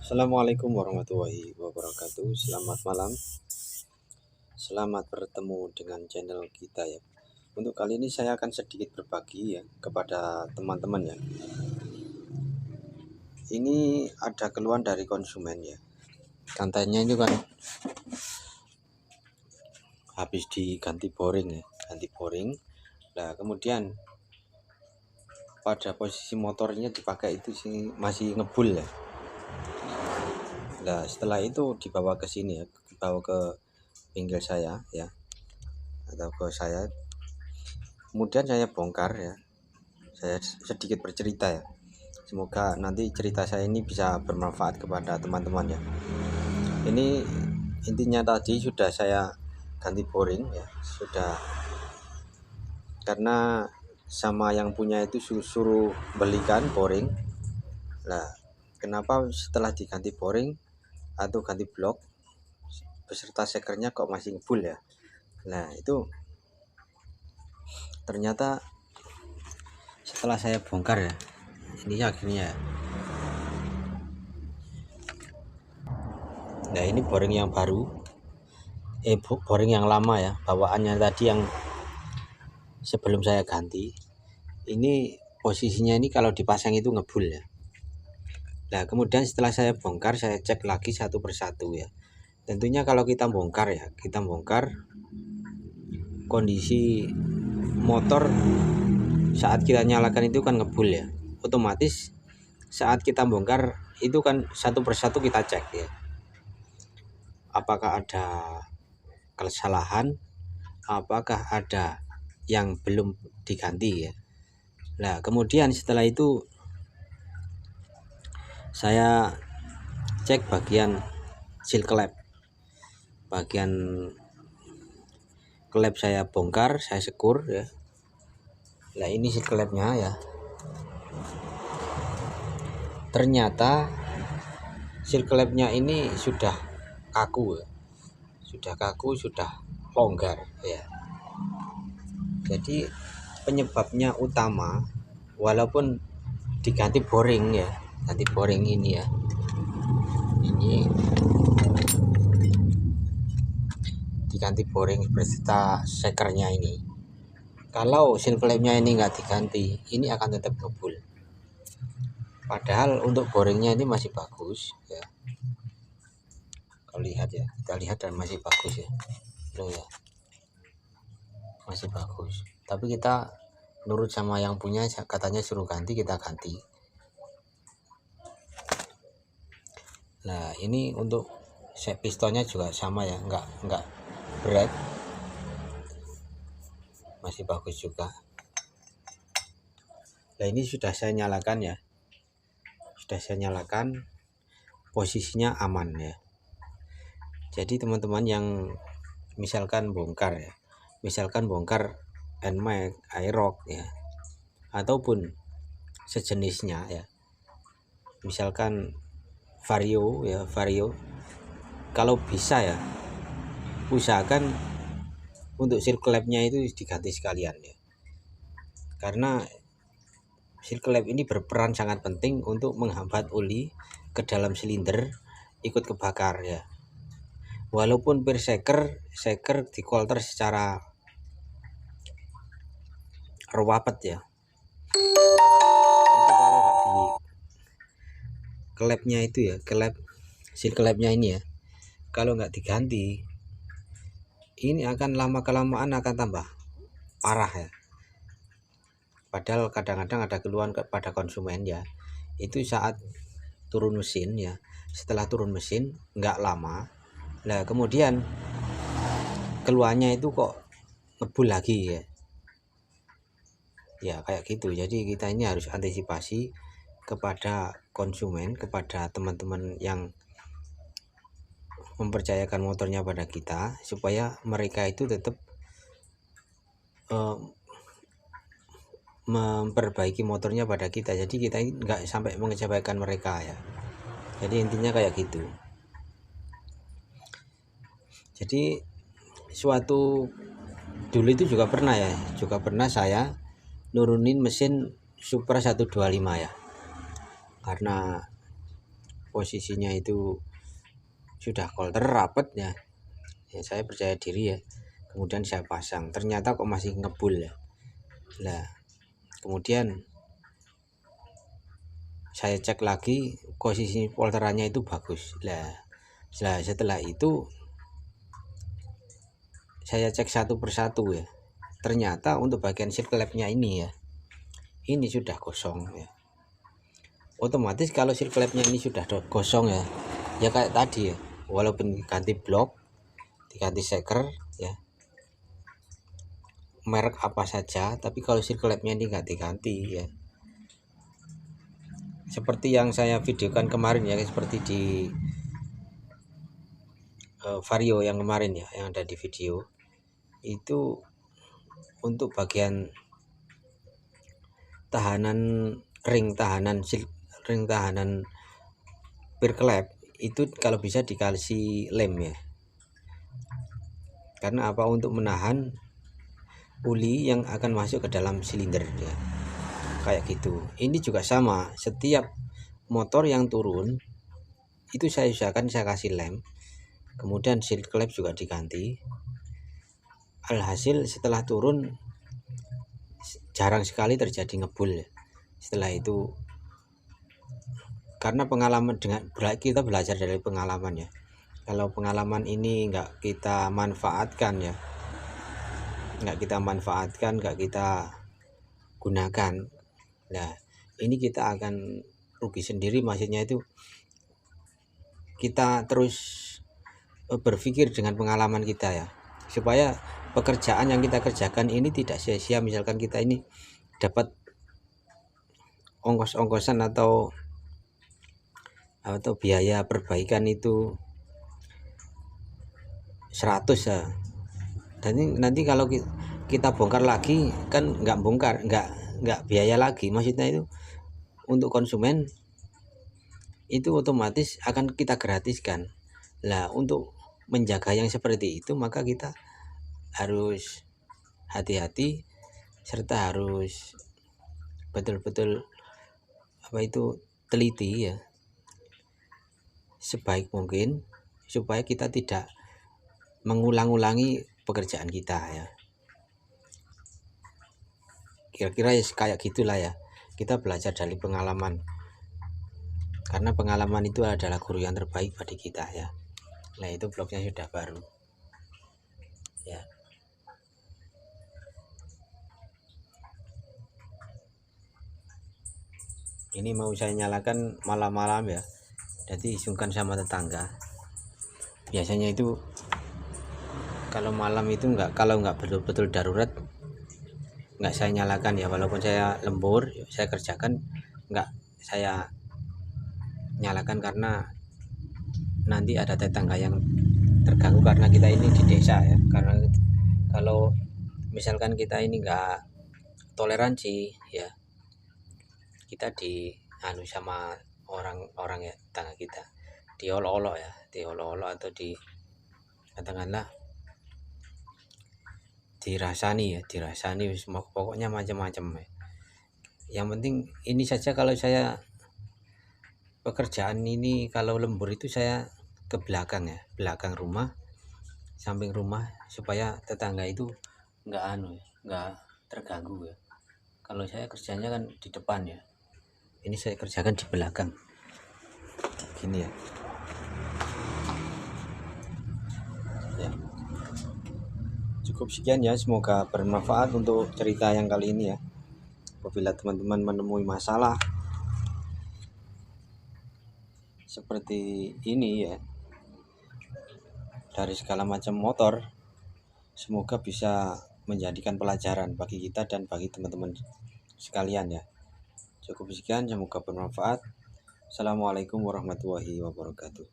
Assalamualaikum warahmatullahi wabarakatuh. Selamat malam. Selamat bertemu dengan channel kita ya. Untuk kali ini saya akan sedikit berbagi ya kepada teman-teman ya. Ini ada keluhan dari konsumen ya. Katanya itu kan habis diganti boring ya, ganti boring. Nah, kemudian pada posisi motornya dipakai itu sih masih ngebul ya. Nah, setelah itu dibawa ke sini ya, dibawa ke bengkel saya ya, atau ke saya. Kemudian saya bongkar ya, saya sedikit bercerita ya. Semoga nanti cerita saya ini bisa bermanfaat kepada teman-teman ya. Ini intinya tadi sudah saya ganti boring ya, sudah, karena sama yang punya itu suruh belikan boring. Nah, kenapa setelah diganti boring atau ganti blok beserta sekernya kok masih ngebul ya. Nah, itu ternyata setelah saya bongkar ya, ini akhirnya. Nah, ini boring yang baru, boring yang lama ya, bawaannya tadi yang sebelum saya ganti. Ini posisinya ini kalau dipasang itu ngebul ya. Nah, kemudian setelah saya bongkar, saya cek lagi satu persatu ya. Tentunya kalau kita bongkar ya, kita bongkar kondisi motor saat kita nyalakan itu kan ngebul ya. Otomatis saat kita bongkar itu kan satu persatu kita cek ya, apakah ada kesalahan, apakah ada yang belum diganti ya. Nah, kemudian setelah itu saya cek bagian seal klep. Bagian klep saya bongkar, saya sekur ya. Nah, ini seal klepnya ya. Ternyata seal klepnya ini sudah kaku ya. Sudah kaku, sudah longgar ya. Jadi penyebabnya utama, walaupun diganti boring ya, ganti boring ini ya, ini diganti boring beserta sekernya ini. Kalau seal klepnya ini nggak diganti, ini akan tetap ngebul. Padahal untuk boringnya ini masih bagus ya. Kalau lihat ya, kita lihat dan masih bagus ya. Loh ya, masih bagus. Tapi kita nurut sama yang punya, katanya suruh ganti, kita ganti. Nah, ini untuk set pistonnya juga sama ya, enggak berat, masih bagus juga. Nah, ini sudah saya nyalakan ya, sudah saya nyalakan, posisinya aman ya. Jadi teman-teman yang misalkan bongkar ya, misalkan bongkar NMAX, Aerox ya, ataupun sejenisnya ya, misalkan Vario ya, Vario, kalau bisa ya usahakan untuk seal klepnya itu diganti sekalian ya, karena seal klep ini berperan sangat penting untuk menghambat oli ke dalam silinder ikut kebakar ya. Walaupun per seker dikolter secara ruwapet ya, itu kalau nggak di klepnya itu ya, klep seal klepnya ini ya, kalau nggak diganti ini akan lama kelamaan akan tambah parah ya. Padahal kadang-kadang ada keluhan kepada konsumen ya, itu saat turun mesin ya, setelah turun mesin nggak lama, nah kemudian keluhannya itu kok ngebul lagi ya. Ya kayak gitu. Jadi kita ini harus antisipasi kepada konsumen, kepada teman-teman yang mempercayakan motornya pada kita, supaya mereka itu tetap memperbaiki motornya pada kita. Jadi kita nggak sampai mengecewakan mereka ya. Jadi intinya kayak gitu. Jadi suatu dulu itu juga pernah saya nurunin mesin Supra 125 ya, karena posisinya itu sudah kolter rapet ya, saya percaya diri ya, kemudian saya pasang, ternyata kok masih ngebul ya. Nah kemudian saya cek lagi, posisi polterannya itu bagus. Setelah itu saya cek satu persatu ya, ternyata untuk bagian circlepnya ini ya, ini sudah kosong ya. Otomatis kalau circlepnya ini sudah kosong ya, ya kayak tadi ya, walaupun ganti blok, diganti seker ya, merek apa saja, tapi kalau circlepnya ini ganti-ganti ya, seperti yang saya videokan kemarin ya, seperti di Vario yang kemarin ya, yang ada di video itu, untuk bagian tahanan ring tahanan pirklep itu kalau bisa dikasih lem ya, karena apa, untuk menahan uli yang akan masuk ke dalam silinder ya, kayak gitu. Ini juga sama, setiap motor yang turun itu saya usahakan saya kasih lem, kemudian seal klep juga diganti. Alhasil setelah turun jarang sekali terjadi ngebul ya. Setelah itu, karena pengalaman, dengan kita belajar dari pengalaman ya, kalau pengalaman ini nggak kita manfaatkan ya, nggak kita gunakan, nah ini kita akan rugi sendiri. Maksudnya itu kita terus berpikir dengan pengalaman kita ya, supaya pekerjaan yang kita kerjakan ini tidak sia-sia. Misalkan kita ini dapat ongkos-ongkosan atau biaya perbaikan itu 100 ya, dan nanti kalau kita bongkar lagi kan nggak biaya lagi. Maksudnya itu untuk konsumen itu otomatis akan kita gratiskan. Lah untuk menjaga yang seperti itu, maka kita harus hati-hati serta harus betul-betul teliti ya, sebaik mungkin, supaya kita tidak mengulang-ulangi pekerjaan kita ya. Kira-kira ya kayak gitulah ya, kita belajar dari pengalaman, karena pengalaman itu adalah guru yang terbaik bagi kita ya. Nah itu blognya sudah baru ya. Ini mau saya nyalakan malam-malam ya, jadi sungkan sama tetangga. Biasanya itu kalau malam itu kalau nggak betul-betul darurat nggak saya nyalakan ya, walaupun saya lembur saya kerjakan, nggak saya nyalakan, karena nanti ada tetangga yang terganggu, karena kita ini di desa ya. Karena kalau misalkan kita ini nggak toleransi ya, kita sama orang-orang ya, tetangga kita diolok-olok ya, atau katakanlah dirasani pokoknya macam-macam ya. Yang penting ini saja, kalau saya pekerjaan ini kalau lembur itu saya ke belakang ya, belakang rumah, samping rumah, supaya tetangga itu nggak terganggu ya. Kalau saya kerjanya kan di depan ya, ini saya kerjakan di belakang gini ya. Cukup sekian ya, semoga bermanfaat untuk cerita yang kali ini ya. Apabila teman-teman menemui masalah seperti ini ya, dari segala macam motor, semoga bisa menjadikan pelajaran bagi kita dan bagi teman-teman sekalian ya. Cukup sekian, semoga bermanfaat. Assalamualaikum warahmatullahi wabarakatuh.